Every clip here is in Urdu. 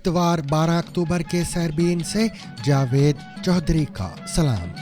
اتوار 12 اکتوبر کے سیربین سے جاوید چودھری کا سلام۔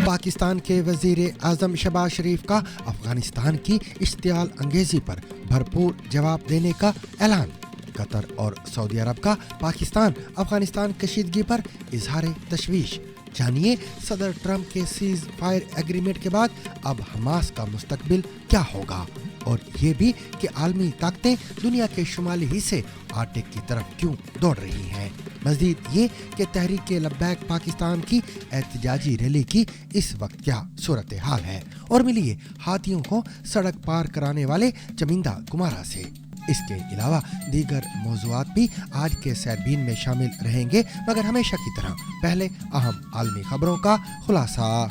پاکستان کے وزیر اعظم شہباز شریف کا افغانستان کی اشتعال انگیزی پر بھرپور جواب دینے کا اعلان۔ قطر اور سعودی عرب کا پاکستان افغانستان کشیدگی پر اظہار تشویش۔ جانیے صدر ٹرمپ کے سیز فائر ایگریمنٹ کے بعد اب حماس کا مستقبل کیا ہوگا، اور یہ بھی کہ عالمی طاقتیں دنیا کے شمالی حصے آرکٹک کی طرف کیوں دوڑ رہی ہیں۔ مزید یہ کہ تحریک لبیک پاکستان کی احتجاجی ریلی کی اس وقت کیا صورتحال ہے، اور ملیے ہاتھیوں کو سڑک پار کرانے والے چمندہ کمارا سے۔ اس کے علاوہ دیگر موضوعات بھی آج کے سیربین میں شامل رہیں گے، مگر ہمیشہ کی طرح پہلے اہم عالمی خبروں کا خلاصہ۔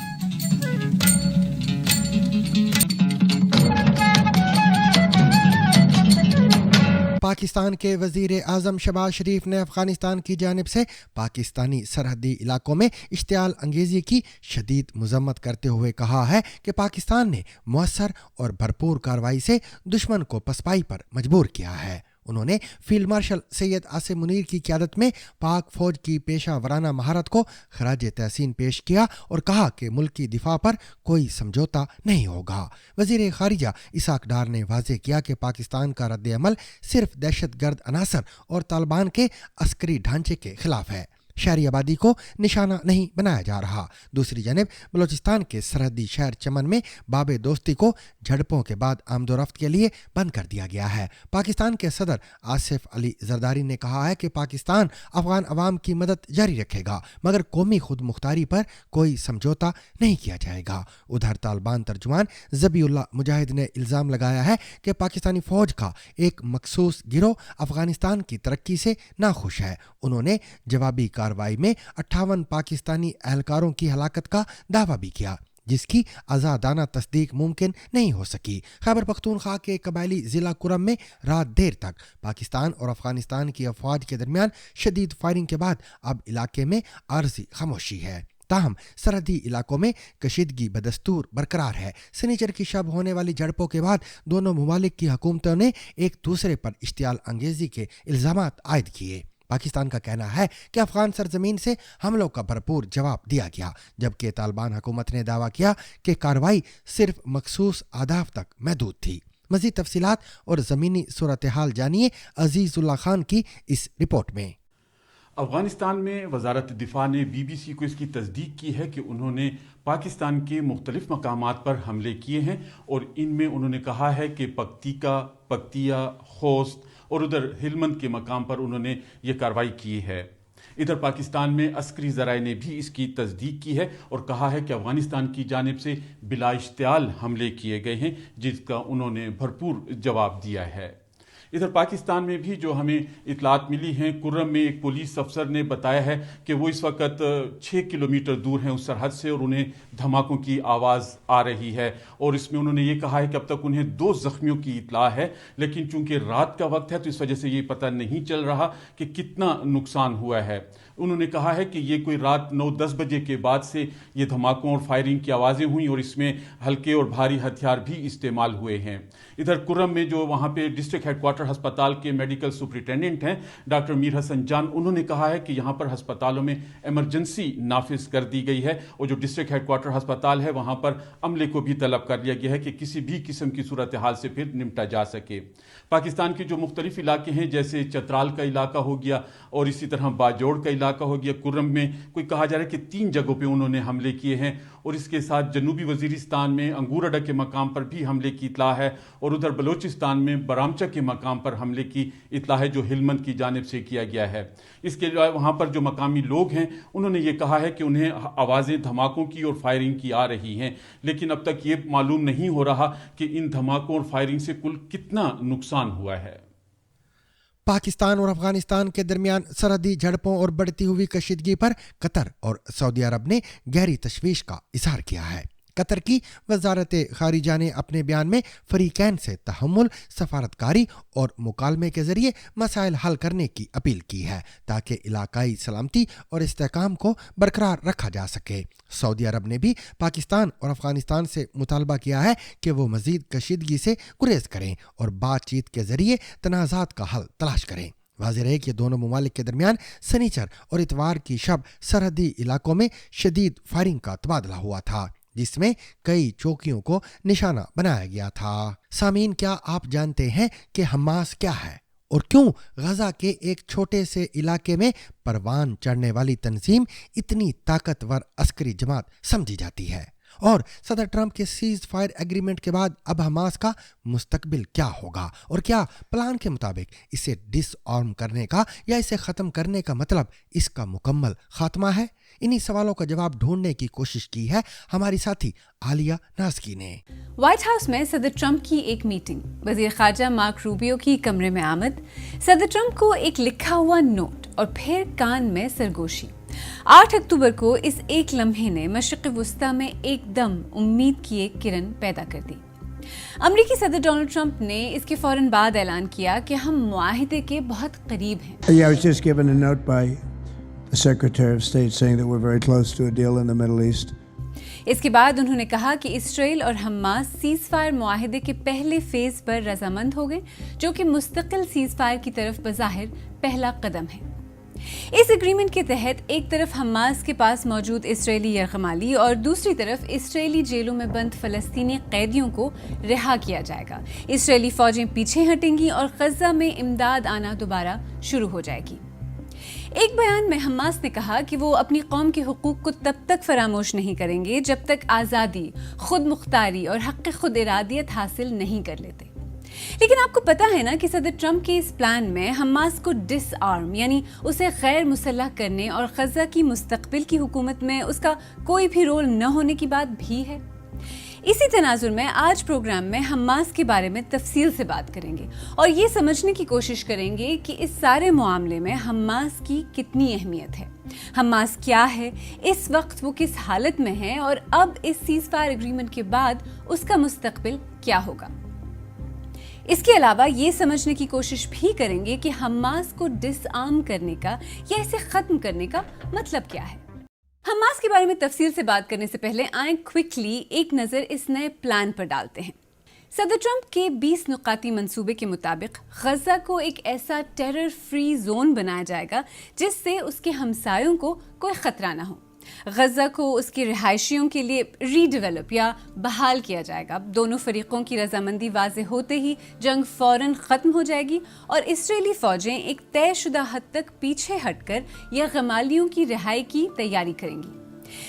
پاکستان کے وزیر اعظم شہباز شریف نے افغانستان کی جانب سے پاکستانی سرحدی علاقوں میں اشتعال انگیزی کی شدید مذمت کرتے ہوئے کہا ہے کہ پاکستان نے مؤثر اور بھرپور کارروائی سے دشمن کو پسپائی پر مجبور کیا ہے۔ انہوں نے فیلڈ مارشل سید عاصم منیر کی قیادت میں پاک فوج کی پیشہ ورانہ مہارت کو خراج تحسین پیش کیا اور کہا کہ ملکی دفاع پر کوئی سمجھوتا نہیں ہوگا۔ وزیر خارجہ اسحاق ڈار نے واضح کیا کہ پاکستان کا رد عمل صرف دہشت گرد عناصر اور طالبان کے عسکری ڈھانچے کے خلاف ہے، شہری آبادی کو نشانہ نہیں بنایا جا رہا۔ دوسری جانب بلوچستان کے سرحدی شہر چمن میں باب دوستی کو جھڑپوں کے بعد آمد و رفت کے لیے بند کر دیا گیا ہے۔ پاکستان کے صدر آصف علی زرداری نے کہا ہے کہ پاکستان افغان عوام کی مدد جاری رکھے گا، مگر قومی خود مختاری پر کوئی سمجھوتا نہیں کیا جائے گا۔ ادھر طالبان ترجمان ذبیح اللہ مجاہد نے الزام لگایا ہے کہ پاکستانی فوج کا ایک مخصوص گروہ افغانستان کی ترقی سے ناخوش ہے۔ انہوں نے جوابی کارروائی میں 58 پاکستانی اہلکاروں کی ہلاکت کا دعویٰ بھی کیا، جس کی آزادانہ تصدیق ممکن نہیں ہو سکی۔ خیبر پختونخوا کے قبائلی ضلع کرم میں رات دیر تک پاکستان اور افغانستان کی افواج کے درمیان شدید فائرنگ کے بعد اب علاقے میں عارضی خاموشی ہے۔ تاہم سرحدی علاقوں میں کشیدگی بدستور برقرار ہے۔ سنیچر کی شب ہونے والی جھڑپوں کے بعد دونوں ممالک کی حکومتوں نے ایک دوسرے پر اشتعال انگیزی کے الزامات عائد کیے۔ پاکستان کا کہنا ہے کہ افغان سرزمین سے حملوں کا بھرپور جواب دیا گیا، جبکہ طالبان حکومت نے دعویٰ کیا کہ کارروائی صرف مخصوص اہداف تک محدود تھی۔ مزید تفصیلات اور زمینی صورتحال جانیے عزیز اللہ خان کی اس رپورٹ میں۔ افغانستان میں وزارت دفاع نے بی بی سی کو اس کی تصدیق کی ہے کہ انہوں نے پاکستان کے مختلف مقامات پر حملے کیے ہیں، اور ان میں انہوں نے کہا ہے کہ پکتیا، خوست اور ادھر ہلمند کے مقام پر انہوں نے یہ کارروائی کی ہے۔ ادھر پاکستان میں عسکری ذرائع نے بھی اس کی تصدیق کی ہے اور کہا ہے کہ افغانستان کی جانب سے بلا اشتعال حملے کیے گئے ہیں، جس کا انہوں نے بھرپور جواب دیا ہے۔ ادھر پاکستان میں بھی جو ہمیں اطلاعات ملی ہیں، کرم میں ایک پولیس افسر نے بتایا ہے کہ وہ اس وقت 6 کلومیٹر دور ہیں اس سرحد سے، اور انہیں دھماکوں کی آواز آ رہی ہے، اور اس میں انہوں نے یہ کہا ہے کہ اب تک انہیں 2 زخمیوں کی اطلاع ہے، لیکن چونکہ رات کا وقت ہے تو اس وجہ سے یہ پتہ نہیں چل رہا کہ کتنا نقصان ہوا ہے۔ انہوں نے کہا ہے کہ یہ کوئی رات 9-10 بجے کے بعد سے یہ دھماکوں اور فائرنگ کی آوازیں ہوئیں، اور اس میں ہلکے اور بھاری ہتھیار بھی استعمال ہوئے ہیں۔ ادھر کرم میں جو وہاں پہ ڈسٹرکٹ ہیڈ کوارٹر ہسپتال کے میڈیکل سپرنٹینڈنٹ ہیں ڈاکٹر میر حسن جان، انہوں نے کہا ہے کہ یہاں پر ہسپتالوں میں ایمرجنسی نافذ کر دی گئی ہے، اور جو ڈسٹرکٹ ہیڈ کوارٹر ہسپتال ہے وہاں پر عملے کو بھی طلب کر لیا گیا ہے کہ کسی بھی قسم کی صورتحال سے پھر نمٹا جا سکے۔ پاکستان کے جو مختلف علاقے ہیں جیسے چترال کا علاقہ ہو گیا اور اسی طرح باجوڑ کا علاقہ ہو گیا، کرم میں کوئی کہا جا رہا ہے کہ 3 جگہوں پہ انہوں نے حملے کیے ہیں، اور اس کے ساتھ جنوبی وزیرستان میں انگور اڈا کے مقام پر بھی حملے کی اطلاع ہے، اور ادھر بلوچستان میں برامچہ کے مقام پر حملے کی اطلاع ہے جو ہلمند کی جانب سے کیا گیا ہے۔ اس کے علاوہ وہاں پر جو مقامی لوگ ہیں انہوں نے یہ کہا ہے کہ انہیں آوازیں دھماکوں کی اور فائرنگ کی آ رہی ہیں، لیکن اب تک یہ معلوم نہیں ہو رہا کہ ان دھماکوں اور فائرنگ سے کل کتنا نقصان ہوا ہے۔ پاکستان اور افغانستان کے درمیان سرحدی جھڑپوں اور بڑھتی ہوئی کشیدگی پر قطر اور سعودی عرب نے گہری تشویش کا اظہار کیا ہے۔ قطر کی وزارت خارجہ نے اپنے بیان میں فریقین سے تحمل، سفارتکاری اور مکالمے کے ذریعے مسائل حل کرنے کی اپیل کی ہے تاکہ علاقائی سلامتی اور استحکام کو برقرار رکھا جا سکے۔ سعودی عرب نے بھی پاکستان اور افغانستان سے مطالبہ کیا ہے کہ وہ مزید کشیدگی سے گریز کریں اور بات چیت کے ذریعے تنازعات کا حل تلاش کریں۔ واضح ہے کہ دونوں ممالک کے درمیان سنیچر اور اتوار کی شب سرحدی علاقوں میں شدید فائرنگ کا تبادلہ ہوا تھا، جس میں کئی چوکیوں کو نشانہ بنایا گیا تھا۔ سامعین، کیا آپ جانتے ہیں کہ حماس کیا ہے اور کیوں غزہ کے ایک چھوٹے سے علاقے میں پروان چڑھنے والی تنظیم اتنی طاقتور عسکری جماعت سمجھی جاتی ہے؟ اور صدر ٹرمپ کے سیز فائر ایگریمنٹ کے بعد اب حماس کا مستقبل کیا ہوگا، اور کیا پلان کے مطابق اسے ڈس آرم کرنے کا یا اسے ختم کرنے کا مطلب اس کا مکمل خاتمہ ہے؟ انہی سوالوں کا جواب ڈھونڈنے کی کوشش کی ہے ہماری ساتھی عالیہ نازکی نے۔ وائٹ ہاؤس میں صدر ٹرمپ کی ایک میٹنگ، وزیر خارجہ مارک روبیو کی کمرے میں آمد، صدر ٹرمپ کو ایک لکھا ہوا نوٹ اور پھر کان میں سرگوشی۔ 8 اکتوبر کو اس ایک لمحے نے مشرق وسطی میں ایک دم امید کی ایک کرن پیدا کر دی۔ امریکی صدر ڈونلڈ ٹرمپ نے اس کے فوراً بعد اعلان کیا کہ ہم معاہدے کے بہت قریب ہیں۔ Yeah, I was just given a note by the Secretary of State saying that we're very close to a deal in the Middle East. اس کے بعد انہوں نے کہا کہ اسرائیل اور حماس سیز فائر معاہدے کے پہلے فیز پر رضامند ہو گئے، جو کہ مستقل سیز فائر کی طرف بظاہر پہلا قدم ہے۔ اس ایگریمنٹ کے تحت ایک طرف حماس کے پاس موجود اسرائیلی یرغمالی اور دوسری طرف اسرائیلی جیلوں میں بند فلسطینی قیدیوں کو رہا کیا جائے گا۔ اسرائیلی فوجیں پیچھے ہٹیں گی اور غزہ میں امداد آنا دوبارہ شروع ہو جائے گی۔ ایک بیان میں حماس نے کہا کہ وہ اپنی قوم کے حقوق کو تب تک فراموش نہیں کریں گے جب تک آزادی، خود مختاری اور حق خود ارادیت حاصل نہیں کر لیتے۔ لیکن آپ کو پتا ہے نا کہ صدر ٹرمپ کے اس پلان میں حماس کو ڈس آرم یعنی اسے غیر مسلح کرنے اور غزہ کی مستقبل کی حکومت میں اس کا کوئی بھی رول نہ ہونے کی بات بھی ہے۔ اسی تناظر میں آج پروگرام میں حماس کے بارے میں تفصیل سے بات کریں گے اور یہ سمجھنے کی کوشش کریں گے کہ اس سارے معاملے میں حماس کی کتنی اہمیت ہے، حماس کیا ہے، اس وقت وہ کس حالت میں ہے اور اب اس سیز فائر ایگریمنٹ کے بعد اس کا مستقبل کیا ہوگا۔ اس کے علاوہ یہ سمجھنے کی کوشش بھی کریں گے کہ حماس کو ڈس آرم کرنے کا یا اسے ختم کرنے کا مطلب کیا ہے۔ حماس کے بارے میں تفصیل سے بات کرنے سے پہلے آئیں کوئکلی ایک نظر اس نئے پلان پر ڈالتے ہیں۔ صدر ٹرمپ کے 20 نقاطی منصوبے کے مطابق غزہ کو ایک ایسا ٹیرر فری زون بنایا جائے گا جس سے اس کے ہمسایوں کو کوئی خطرہ نہ ہو۔ غزہ کو اس کے رہائشیوں کے لیے ری ڈیولپ یا بحال کیا جائے گا۔ دونوں فریقوں کی رضامندی واضح ہوتے ہی جنگ فوراً ختم ہو جائے گی اور اسرائیلی فوجیں ایک طے شدہ حد تک پیچھے ہٹ کر یرغمالیوں کی رہائی کی تیاری کریں گی۔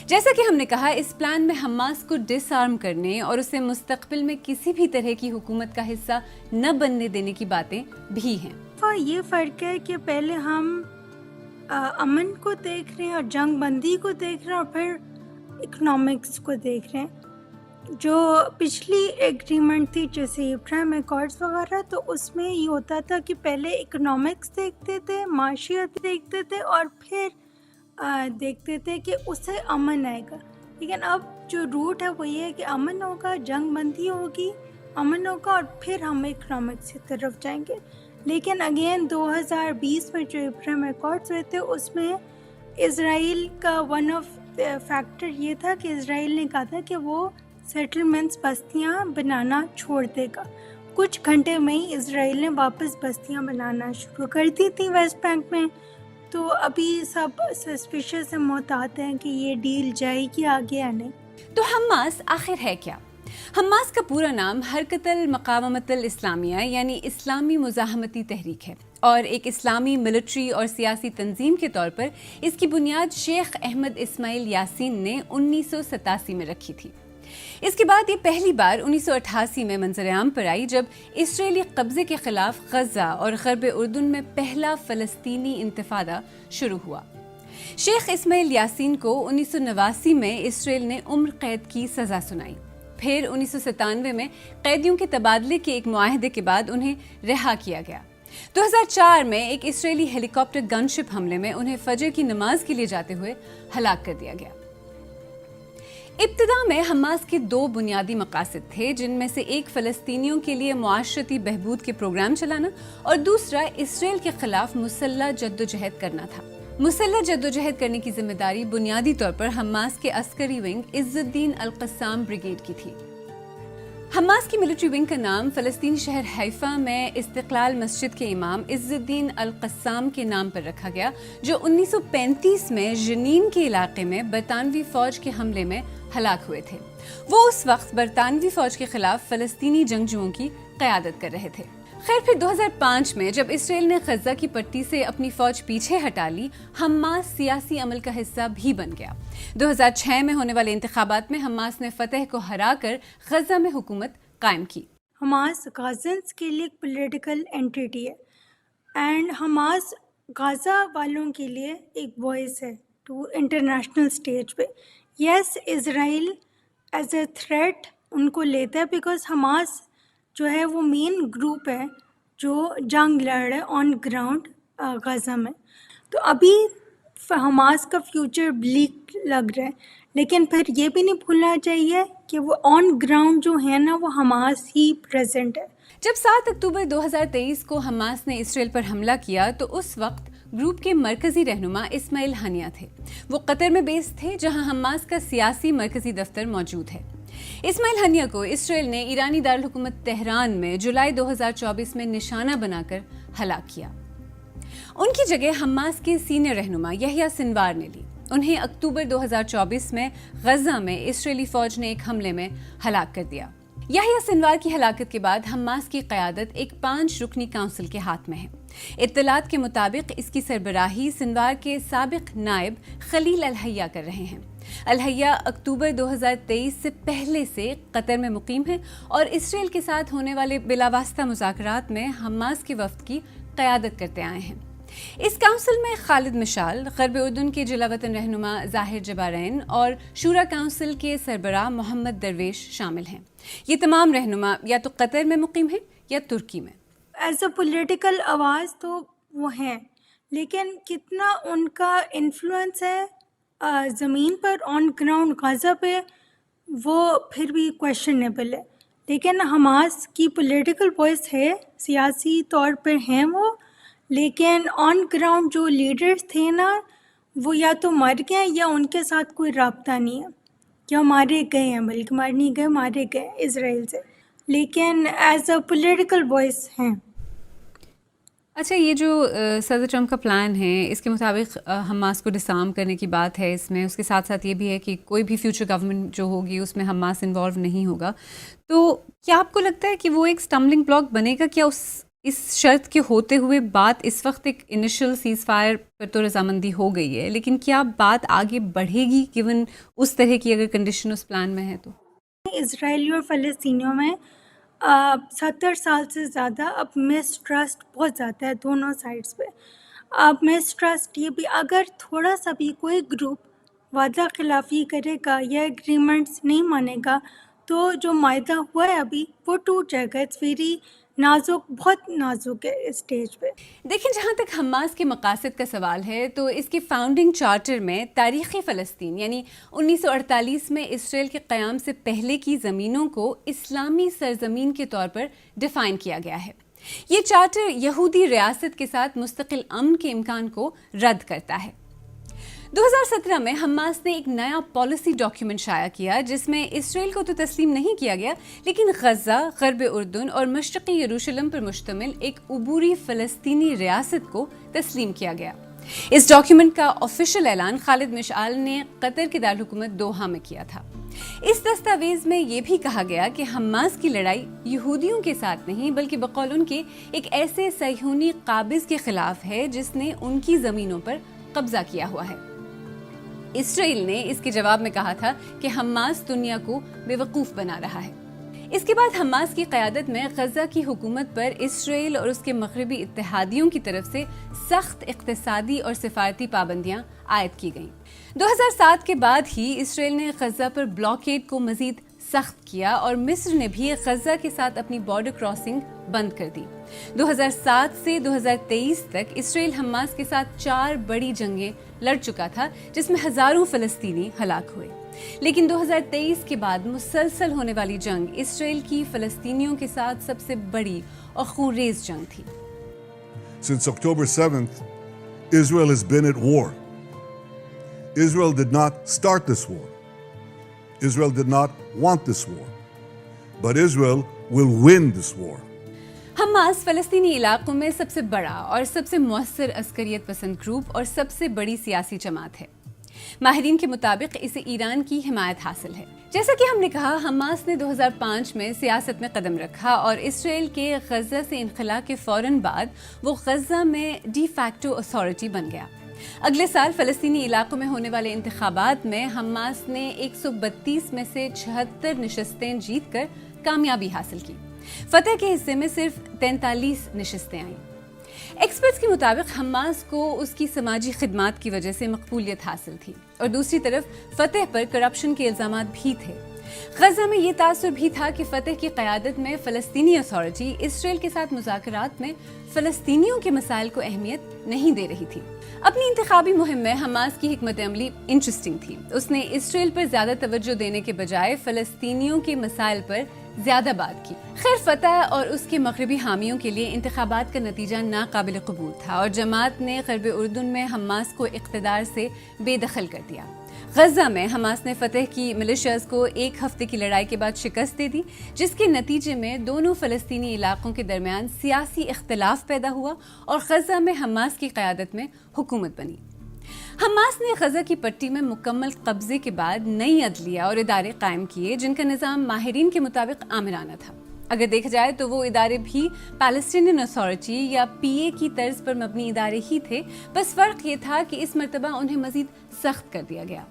جیسا کہ ہم نے کہا، اس پلان میں حماس کو ڈس آرم کرنے اور اسے مستقبل میں کسی بھی طرح کی حکومت کا حصہ نہ بننے دینے کی باتیں بھی ہیں۔ یہ فرق ہے کہ پہلے ہم امن کو دیکھ رہے ہیں اور جنگ بندی کو دیکھ رہے ہیں اور پھر اکنامکس کو دیکھ رہے ہیں۔ جو پچھلی ایگریمنٹ تھی جیسے ابراہیم ایکارڈز وغیرہ، تو اس میں یہ ہوتا تھا کہ پہلے اکنامکس دیکھتے تھے، معاشیت دیکھتے تھے اور پھر دیکھتے تھے کہ اس سے امن آئے گا۔ لیکن اب جو روٹ ہے وہ یہ ہے کہ امن ہوگا، جنگ بندی ہوگی، امن ہوگا اور پھر ہم اکنامکس کی طرف جائیں گے۔ لیکن اگین 2020 میں جو ابراہیم ایکارڈز ہوئے تھے اس میں اسرائیل کا ون آف فیکٹر یہ تھا کہ اسرائیل نے کہا تھا کہ وہ سیٹلمنٹس، بستیاں بنانا چھوڑ دے گا۔ کچھ گھنٹے میں ہی اسرائیل نے واپس بستیاں بنانا شروع کر دی تھی ویسٹ بینک میں۔ تو ابھی سب سسپیشس سے محتاط ہیں کہ یہ ڈیل جائے گی آگے یا نہیں۔ تو حماس آخر ہے کیا؟ حماس کا پورا نام حرکت المقاومت الاسلامیہ یعنی اسلامی مزاحمتی تحریک ہے اور ایک اسلامی ملٹری اور سیاسی تنظیم کے طور پر اس کی بنیاد شیخ احمد اسماعیل یاسین نے 1987 میں رکھی تھی۔ اس کے بعد یہ پہلی بار 1988 میں منظر عام پر آئی جب اسرائیلی قبضے کے خلاف غزہ اور غرب اردن میں پہلا فلسطینی انتفاضہ شروع ہوا۔ شیخ اسماعیل یاسین کو 1989 میں اسرائیل نے عمر قید کی سزا سنائی۔ پھر 1997 میں قیدیوں کے تبادلے کے ایک معاہدے کے بعد انہیں رہا کیا گیا۔ 2004 میں ایک اسرائیلی ہیلی کاپٹر گن شپ حملے میں انہیں فجر کی نماز کے لیے جاتے ہوئے ہلاک کر دیا گیا۔ ابتدا میں حماس کے 2 بنیادی مقاصد تھے، جن میں سے ایک فلسطینیوں کے لیے معاشرتی بہبود کے پروگرام چلانا اور دوسرا اسرائیل کے خلاف مسلح جدوجہد کرنا تھا۔ مسلح جدوجہد کرنے کی ذمہ داری بنیادی طور پر حماس کے عسکری ونگ عز الدین القسام بریگیڈ کی تھی۔ حماس کی ملٹری ونگ کا نام فلسطینی شہر حیفا میں استقلال مسجد کے امام عز الدین القسام کے نام پر رکھا گیا، جو 1935 میں جنین کے علاقے میں برطانوی فوج کے حملے میں ہلاک ہوئے تھے۔ وہ اس وقت برطانوی فوج کے خلاف فلسطینی جنگجوؤں کی قیادت کر رہے تھے۔ خیر پھر 2005 میں جب اسرائیل نے غزہ کی پٹی سے اپنی فوج پیچھے ہٹا لی، حماس سیاسی عمل کا حصہ بھی بن گیا۔ 2006 میں ہونے والے انتخابات میں حماس نے فتح کو ہرا کر غزہ میں حکومت قائم کی۔ حماس غازنس کے لیے ایک پولیٹیکل اینٹیٹی ہے، اینڈ حماس غازہ والوں کے لیے ایک وائس ہے ٹو انٹرنیشنل اسٹیج پہ۔ یس، اسرائیل ایز اے تھریٹ ان کو لیتا ہے، بیکاز حماس جو ہے وہ مین گروپ ہے جو جنگ لڑ رہا ہے آن گراؤنڈ غزہ میں۔ تو ابھی حماس کا فیوچر بلیک لگ رہا ہے، لیکن پھر یہ بھی نہیں بھولنا چاہیے کہ وہ آن گراؤنڈ جو ہے نا، وہ حماس ہی پریزنٹ ہے۔ جب 7 اکتوبر 2023 کو حماس نے اسرائیل پر حملہ کیا تو اس وقت گروپ کے مرکزی رہنما اسماعیل ہنیہ تھے۔ وہ قطر میں بیس تھے، جہاں حماس کا سیاسی مرکزی دفتر موجود ہے۔ اسماعیل ہنیہ کو اسرائیل نے ایرانی دارالحکومت تہران میں جولائی 2024 میں نشانہ بنا کر ہلاک کیا۔ ان کی جگہ حماس کے سینئر رہنما یحییٰ سنوار نے لی۔ انہیں اکتوبر 2024 میں غزہ میں اسرائیلی فوج نے ایک حملے میں ہلاک کر دیا۔ یحییٰ سنوار کی ہلاکت کے بعد حماس کی قیادت ایک 5 رکنی کونسل کے ہاتھ میں ہے۔ اطلاعات کے مطابق اس کی سربراہی سنوار کے سابق نائب خلیل الحیہ کر رہے ہیں۔ الحیہ اکتوبر 2023 سے پہلے سے قطر میں مقیم ہے اور اسرائیل کے ساتھ ہونے والے بلاواسطہ مذاکرات میں حماس کے وفد کی قیادت کرتے آئے ہیں۔ اس کونسل میں خالد مشال، غرب اردن کے جلا وطن رہنما ظاہر جبارین اور شورا کونسل کے سربراہ محمد درویش شامل ہیں۔ یہ تمام رہنما یا تو قطر میں مقیم ہیں یا ترکی میں۔ ایز اے پولیٹیکل آواز تو وہ ہیں، لیکن کتنا ان کا انفلوئنس ہے زمین پر آن گراؤنڈ غزہ پہ، وہ پھر بھی کویشچنیبل ہے۔ لیکن حماس کی پولیٹیکل وائس ہے، سیاسی طور پر ہیں وہ، لیکن آن گراؤنڈ جو لیڈرز تھے نا، وہ یا تو مر گئے یا ان کے ساتھ کوئی رابطہ نہیں ہے، یا مارے گئے ہیں، بلکہ مار نہیں گئے، مارے گئے اسرائیل سے، لیکن ایز اے پولیٹیکل وائس ہیں۔ اچھا، یہ جو صدر ٹرمپ کا پلان ہے، اس کے مطابق حماس کو ڈسارم کرنے کی بات ہے اس میں، اس کے ساتھ ساتھ یہ بھی ہے کہ کوئی بھی فیوچر گورنمنٹ جو ہوگی اس میں حماس انوالو نہیں ہوگا۔ تو کیا آپ کو لگتا ہے کہ وہ ایک اسٹمبلنگ بلاک بنے گا؟ کیا اس شرط کے ہوتے ہوئے بات اس وقت ایک انیشل سیز فائر پر تو رضامندی ہو گئی ہے، لیکن کیا بات آگے بڑھے گی گیون اس طرح کی اگر کنڈیشن اس پلان میں ہے تو؟ اسرائیلی اور فلسطینیوں میں 70 سال سے زیادہ اب مسٹرسٹ بہت زیادہ ہے دونوں سائڈس پہ۔ اب مسٹرسٹ یہ بھی، اگر تھوڑا سا بھی کوئی گروپ وعدہ خلافی کرے گا یا ایگریمنٹس نہیں مانے گا تو جو معاہدہ ہوا ہے ابھی وہ ٹوٹ جائے گا۔ اٹس ویری نازک، بہت نازک ہے اس اسٹیج پہ۔ دیکھیں، جہاں تک حماس کے مقاصد کا سوال ہے تو اس کے فاؤنڈنگ چارٹر میں تاریخی فلسطین یعنی 1948 میں اسرائیل کے قیام سے پہلے کی زمینوں کو اسلامی سرزمین کے طور پر ڈیفائن کیا گیا ہے۔ یہ چارٹر یہودی ریاست کے ساتھ مستقل امن کے امکان کو رد کرتا ہے۔ 2017 میں حماس نے ایک نیا پالیسی ڈاکیومنٹ شائع کیا جس میں اسرائیل کو تو تسلیم نہیں کیا گیا، لیکن غزہ، غرب اردن اور مشرقی یروشلم پر مشتمل ایک عبوری فلسطینی ریاست کو تسلیم کیا گیا۔ اس ڈاکیومنٹ کا آفیشیل اعلان خالد مشعل نے قطر کے دارالحکومت دوحہ میں کیا تھا۔ اس دستاویز میں یہ بھی کہا گیا کہ حماس کی لڑائی یہودیوں کے ساتھ نہیں بلکہ بقول ان کے ایک ایسے صہیونی قابض کے خلاف ہے جس نے ان کی زمینوں پر قبضہ کیا ہوا ہے۔ اسرائیل نے اس کے جواب میں کہا تھا کہ حماس دنیا کو بے وقوف بنا رہا ہے۔ اس کے بعد حماس کی قیادت میں غزہ کی حکومت پر اسرائیل اور اس کے مغربی اتحادیوں کی طرف سے سخت اقتصادی اور سفارتی پابندیاں عائد کی گئیں۔ 2007 کے بعد ہی اسرائیل نے غزہ پر بلاکیڈ کو مزید سخت کیا اور مصر نے بھی غزہ کے ساتھ اپنی بارڈر کراسنگ بند کر دی۔ 2007 سے 2023 تک اسرائیل حماس کے ساتھ 4 بڑی جنگیں لڑ چکا تھا جس میں ہزاروں فلسطینی ہلاک ہوئے۔ لیکن 2023 کے بعد مسلسل ہونے والی جنگ اسرائیل کی فلسطینیوں کے ساتھ سب سے بڑی اور خونریز جنگ تھی۔ Since October 7th, Israel has been at war. Israel did not start this war. Israel did not want this war. But Israel will win this war. Hamas فلسطینی علاقوں میں سب سے بڑا اور سب سے مؤثر عسکریت پسند گروپ اور سب سے بڑی سیاسی جماعت ہے۔ ماہرین کے مطابق اسے ایران کی حمایت حاصل ہے۔ جیسا کہ ہم نے کہا، حماس نے 2005 میں سیاست میں قدم رکھا اور اسرائیل کے غزہ سے انخلا کے فوراً بعد وہ غزہ میں ڈی فیکٹو اتھارٹی بن گیا۔ اگلے سال فلسطینی علاقوں میں ہونے والے انتخابات میں حماس نے 132 میں سے 76 نشستیں جیت کر کامیابی حاصل کی۔ فتح کے حصے میں صرف 43 نشستیں آئیں۔ ایکسپرٹس کے مطابق حماس کو اس کی سماجی خدمات کی وجہ سے مقبولیت حاصل تھی اور دوسری طرف فتح پر کرپشن کے الزامات بھی تھے۔ غزہ میں یہ تاثر بھی تھا کہ فتح کی قیادت میں فلسطینی اتھارٹی اسرائیل کے ساتھ مذاکرات میں فلسطینیوں کے مسائل کو اہمیت نہیں دے رہی تھی۔ اپنی انتخابی مہم میں حماس کی حکمت عملی انٹرسٹنگ تھی۔ اس نے اسرائیل پر زیادہ توجہ دینے کے بجائے فلسطینیوں کے مسائل پر زیادہ بات کی۔ خیر، فتح اور اس کے مغربی حامیوں کے لیے انتخابات کا نتیجہ ناقابل قبول تھا اور جماعت نے غرب اردن میں حماس کو اقتدار سے بے دخل کر دیا۔ غزہ میں حماس نے فتح کی ملیشیاز کو 1 ہفتے کی لڑائی کے بعد شکست دے دی، جس کے نتیجے میں دونوں فلسطینی علاقوں کے درمیان سیاسی اختلاف پیدا ہوا اور غزہ میں حماس کی قیادت میں حکومت بنی۔ حماس نے غزہ کی پٹی میں مکمل قبضے کے بعد نئی عدلیہ اور ادارے قائم کیے جن کا نظام ماہرین کے مطابق آمرانہ تھا۔ اگر دیکھا جائے تو وہ ادارے بھی پیلسٹینین اتھارٹی یا PA کی طرز پر مبنی ادارے ہی تھے، بس فرق یہ تھا کہ اس مرتبہ انہیں مزید سخت کر دیا گیا۔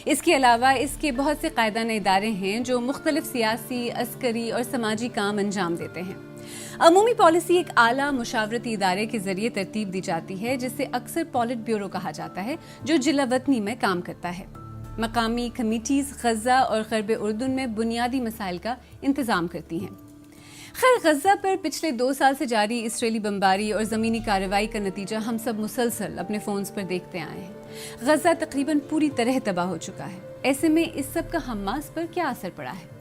اس کے علاوہ اس کے بہت سے قائدانہ ادارے ہیں جو مختلف سیاسی، عسکری اور سماجی کام انجام دیتے ہیں۔ عمومی پالیسی ایک اعلیٰ مشاورتی ادارے کے ذریعے ترتیب دی جاتی ہے جسے اکثر پولٹ بیورو کہا جاتا ہے، جو جلا وطنی میں کام کرتا ہے۔ مقامی کمیٹیز غزہ اور غرب اردن میں بنیادی مسائل کا انتظام کرتی ہیں۔ خیر، غزہ پر پچھلے 2 سال سے جاری اسرائیلی بمباری اور زمینی کارروائی کا نتیجہ ہم سب مسلسل اپنے فونز پر دیکھتے آئے ہیں۔ غزہ تقریباً پوری طرح تباہ ہو چکا ہے۔ ایسے میں اس سب کا حماس پر کیا اثر پڑا ہے؟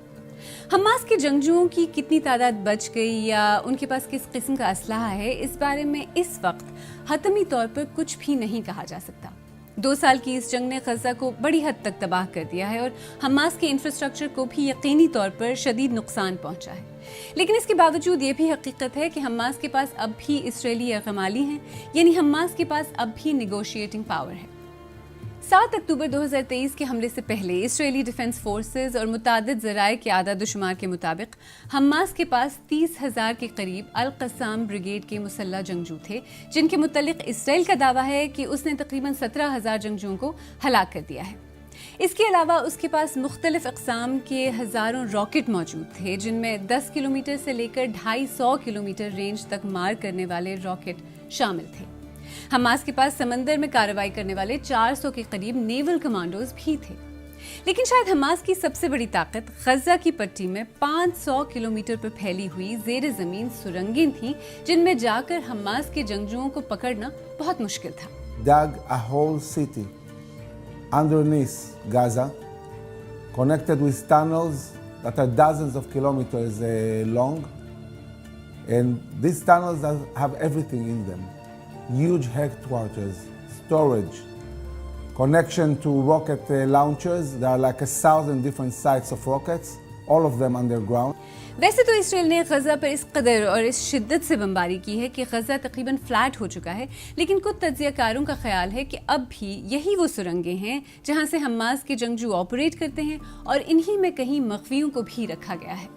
حماس کے جنگجوؤں کی کتنی تعداد بچ گئی یا ان کے پاس کس قسم کا اسلحہ ہے، اس بارے میں اس وقت حتمی طور پر کچھ بھی نہیں کہا جا سکتا۔ 2 سال کی اس جنگ نے غزہ کو بڑی حد تک تباہ کر دیا ہے اور حماس کے انفراسٹرکچر کو بھی یقینی طور پر شدید نقصان پہنچا ہے۔ لیکن اس کے باوجود یہ بھی حقیقت ہے کہ حماس کے پاس اب بھی اسرائیلی یرغمالی ہیں، یعنی حماس کے پاس اب بھی نیگوشیٹنگ پاور ہے۔ 7 اکتوبر 2023 کے حملے سے پہلے اسرائیلی ڈیفنس فورسز اور متعدد ذرائع کے اعداد و شمار کے مطابق حماس کے پاس 30,000 کے قریب القسام بریگیڈ کے مسلح جنگجو تھے، جن کے متعلق اسرائیل کا دعویٰ ہے کہ اس نے تقریباً 17,000 جنگجوؤں کو ہلاک کر دیا ہے۔ اس کے علاوہ اس کے پاس مختلف اقسام کے ہزاروں راکٹ موجود تھے، جن میں 10 کلومیٹر سے لے کر 250 کلومیٹر رینج تک مار کرنے والے راکٹ شامل تھے۔ حماس کے پاس سمندر میں کارروائی کرنے والے 400 کے قریب نیول کمانڈوز بھی تھے۔ لیکن شاید حماس کی سب سے بڑی طاقت غزہ کی پٹی میں 500 کلومیٹر پر پھیلی ہوئی زیر زمین سرنگیں تھیں، جن میں جا کر حماس کے جنگجوؤں کو پکڑنا بہت مشکل تھا۔ Dug a whole city underneath Gaza, connected with tunnels that are dozens of kilometers long, and these tunnels have everything in them. Huge headquarters, storage, connection to rocket launchers. There are like 1,000 different sites of rockets, all of them underground. ویسے تو اسرائیل نے غزہ پر اس قدر اور اس شدت سے بمباری کی ہے کہ غزہ تقریباً فلیٹ ہو چکا ہے، لیکن کچھ تجزیہ کاروں کا خیال ہے کہ اب بھی یہی وہ سرنگیں ہیں جہاں سے حماس کے جنگجو آپریٹ کرتے ہیں اور انہی میں کہیں مخفیوں کو بھی رکھا گیا ہے۔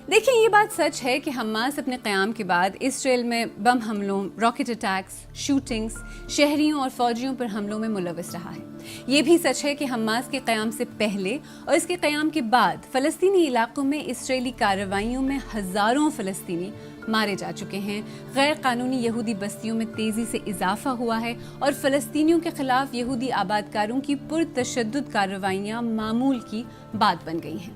دیکھیں، یہ بات سچ ہے کہ حماس اپنے قیام کے بعد اسرائیل میں بم حملوں، راکٹ اٹیکس، شوٹنگز، شہریوں اور فوجیوں پر حملوں میں ملوث رہا ہے۔ یہ بھی سچ ہے کہ حماس کے قیام سے پہلے اور اس کے قیام کے بعد فلسطینی علاقوں میں اسرائیلی کارروائیوں میں ہزاروں فلسطینی مارے جا چکے ہیں، غیر قانونی یہودی بستیوں میں تیزی سے اضافہ ہوا ہے اور فلسطینیوں کے خلاف یہودی آبادکاروں کی پرتشدد کارروائیاں معمول کی بات بن گئی ہیں۔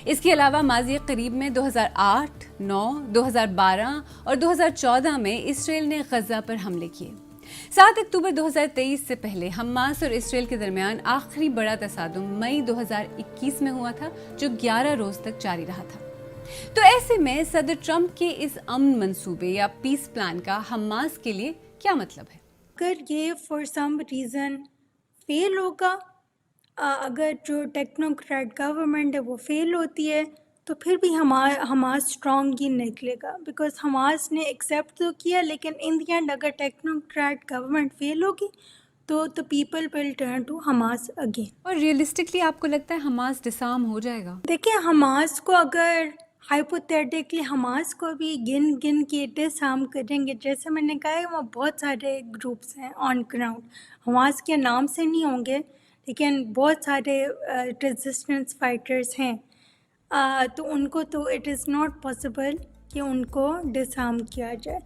اس کے علاوہ ماضی قریب میں 2008، 2009، 2012 اور 2014 میں اسرائیل نے غزہ پر حملے کیے۔ 7 اکتوبر 2023 سے پہلے حماس اور اسرائیل کے درمیان آخری بڑا تصادم مئی 2021 میں ہوا تھا جو 11 روز تک جاری رہا تھا. تو ایسے میں صدر ٹرمپ کے اس امن منصوبے یا پیس پلان کا حماس کے لیے کیا مطلب ہے؟ اگر یہ فار سم ریزن فیل ہوگا، اگر جو ٹیکنوکریٹ گورنمنٹ ہے وہ فیل ہوتی ہے تو پھر بھی حماس اسٹرانگ ہی نکلے گا، بیکاز حماس نے ایکسیپٹ تو کیا، لیکن ان دی اینڈ اگر ٹیکنوکریٹ گورنمنٹ فیل ہوگی تو the people will turn to Hamas again. اور ریئلسٹکلی آپ کو لگتا ہے حماس ڈسارم ہو جائے گا؟ دیکھیں، حماس کو اگر ہائپوتھیٹکلی حماس کو بھی گن کے ڈسارم کریں گے، جیسے میں نے کہا ہے وہاں بہت سارے گروپس ہیں آن گراؤنڈ، حماس کے نام سے نہیں ہوں گے لیکن بہت سارے ریزسٹنس فائٹرز ہیں، تو ان کو تو اٹ از ناٹ پاسبل کہ ان کو ڈسارم کیا جائے.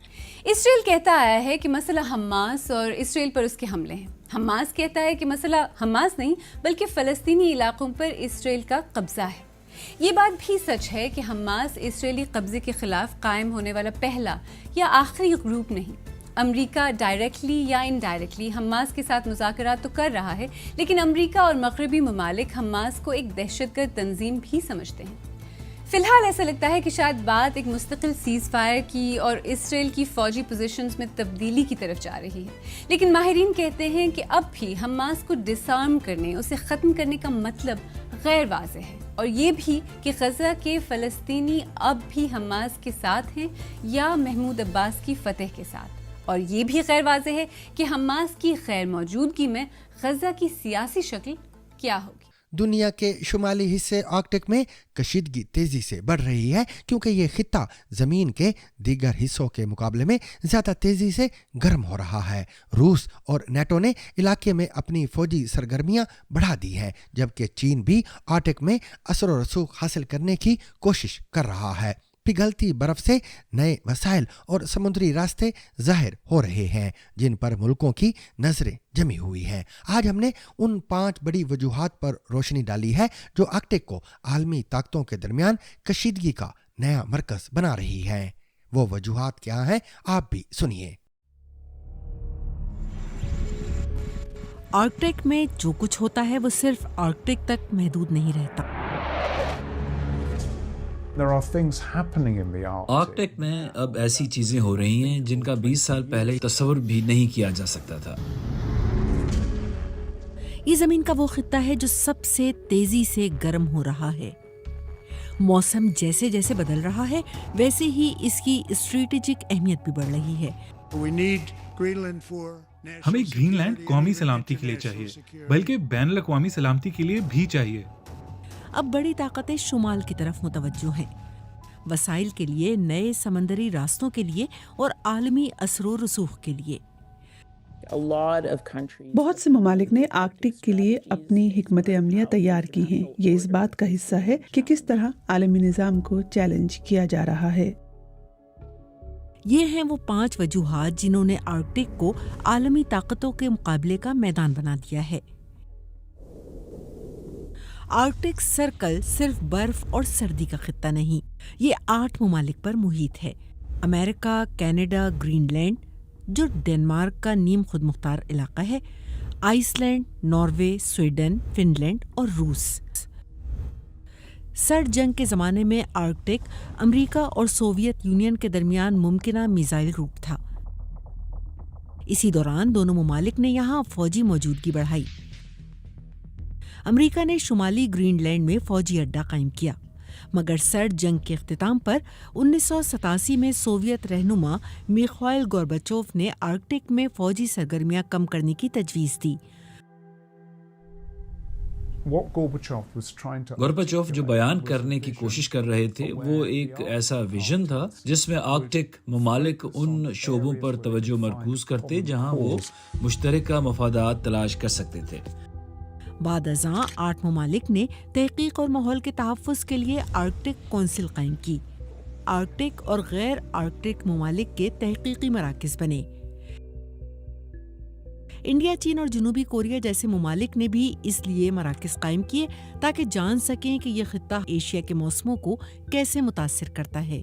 اسرائیل کہتا آیا ہے کہ مسئلہ حماس اور اسرائیل پر اس کے حملے ہیں. حماس کہتا ہے کہ مسئلہ حماس نہیں بلکہ فلسطینی علاقوں پر اسرائیل کا قبضہ ہے. یہ بات بھی سچ ہے کہ حماس اسرائیلی قبضے کے خلاف قائم ہونے والا پہلا یا آخری گروپ نہیں. امریکہ ڈائریکٹلی یا انڈائریکٹلی حماس کے ساتھ مذاکرات تو کر رہا ہے، لیکن امریکہ اور مغربی ممالک حماس کو ایک دہشت گرد تنظیم بھی سمجھتے ہیں. فی الحال ایسا لگتا ہے کہ شاید بات ایک مستقل سیز فائر کی اور اسرائیل کی فوجی پوزیشنز میں تبدیلی کی طرف جا رہی ہے، لیکن ماہرین کہتے ہیں کہ اب بھی حماس کو ڈسارم کرنے، اسے ختم کرنے کا مطلب غیر واضح ہے، اور یہ بھی کہ غزہ کے فلسطینی اب بھی حماس کے ساتھ ہیں یا محمود عباس کی فتح کے ساتھ، اور یہ بھی غیر واضح ہے کہ حماس کی غیر موجودگی میں غزہ کی سیاسی شکل کیا ہوگی. دنیا کے شمالی حصے آرکٹک میں کشیدگی تیزی سے بڑھ رہی ہے کیونکہ یہ خطہ زمین کے دیگر حصوں کے مقابلے میں زیادہ تیزی سے گرم ہو رہا ہے. روس اور نیٹو نے علاقے میں اپنی فوجی سرگرمیاں بڑھا دی ہیں، جبکہ چین بھی آرکٹک میں اثر و رسوخ حاصل کرنے کی کوشش کر رہا ہے. پگھلتی برف سے نئے وسائل اور سمندری راستے ظاہر ہو رہے ہیں جن پر ملکوں کی نظریں جمی ہوئی ہیں. آج ہم نے ان 5 بڑی وجوہات پر روشنی ڈالی ہے جو آرکٹک کو عالمی طاقتوں کے درمیان کشیدگی کا نیا مرکز بنا رہی ہیں. وہ وجوہات کیا ہیں آپ بھی سنیے. آرکٹک میں جو کچھ ہوتا ہے وہ صرف آرکٹک تک محدود نہیں رہتا. آرکٹک میں اب ایسی چیزیں ہو رہی ہیں جن کا 20 سال پہلے تصور بھی نہیں کیا جا سکتا تھا. یہ زمین کا وہ خطہ ہے جو سب سے تیزی سے گرم ہو رہا ہے. موسم جیسے جیسے بدل رہا ہے ویسے ہی اس کی اسٹریٹجک اہمیت بھی بڑھ رہی ہے. ہمیں گرین لینڈ قومی سلامتی کے لیے چاہیے، بلکہ بین الاقوامی سلامتی کے لیے بھی چاہیے. اب بڑی طاقتیں شمال کی طرف متوجہ ہیں، وسائل کے لیے، نئے سمندری راستوں کے لیے اور عالمی اثر و رسوخ کے لیے. بہت سے ممالک نے آرکٹک کے لیے اپنی حکمت عملیاں تیار کی ہیں. یہ اس بات کا حصہ ہے کہ کس طرح عالمی نظام کو چیلنج کیا جا رہا ہے. یہ ہیں وہ 5 وجوہات جنہوں نے آرکٹک کو عالمی طاقتوں کے مقابلے کا میدان بنا دیا ہے. آرکٹک سرکل صرف برف اور سردی کا خطہ نہیں، یہ 8 ممالک پر محیط ہے. امریکہ، کینیڈا، گرین لینڈ جو ڈنمارک کا نیم خود مختار علاقہ ہے، Iceland, Norway, Sweden, Finland اور روس. سرد جنگ کے زمانے میں آرکٹک امریکہ اور سوویت یونین کے درمیان ممکنہ میزائل روٹ تھا. اسی دوران دونوں ممالک نے یہاں فوجی موجودگی بڑھائی. امریکہ نے شمالی گرین لینڈ میں فوجی اڈہ قائم کیا، مگر سرد جنگ کے اختتام پر 1987 میں سوویت رہنما میخائیل گورباچوف نے آرکٹک میں فوجی سرگرمیاں کم کرنے کی تجویز دی. گورباچوف جو بیان کرنے کی کوشش کر رہے تھے وہ ایک ایسا ویژن تھا جس میں آرکٹک ممالک ان شعبوں پر توجہ مرکوز کرتے جہاں وہ مشترکہ مفادات تلاش کر سکتے تھے. بعد ازاں 8 ممالک نے تحقیق اور ماحول کے تحفظ کے لیے آرکٹک کونسل قائم کی. آرکٹک اور غیر آرکٹک ممالک کے تحقیقی مراکز بنے. انڈیا، چین اور جنوبی کوریا جیسے ممالک نے بھی اس لیے مراکز قائم کیے تاکہ جان سکیں کہ یہ خطہ ایشیا کے موسموں کو کیسے متاثر کرتا ہے.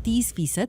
30%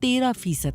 13%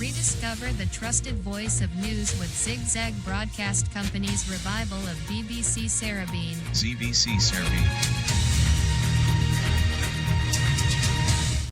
Rediscover the trusted voice of news with Zigzag Broadcast Company's revival of BBC Sarabeen. ZBC Sarabeen.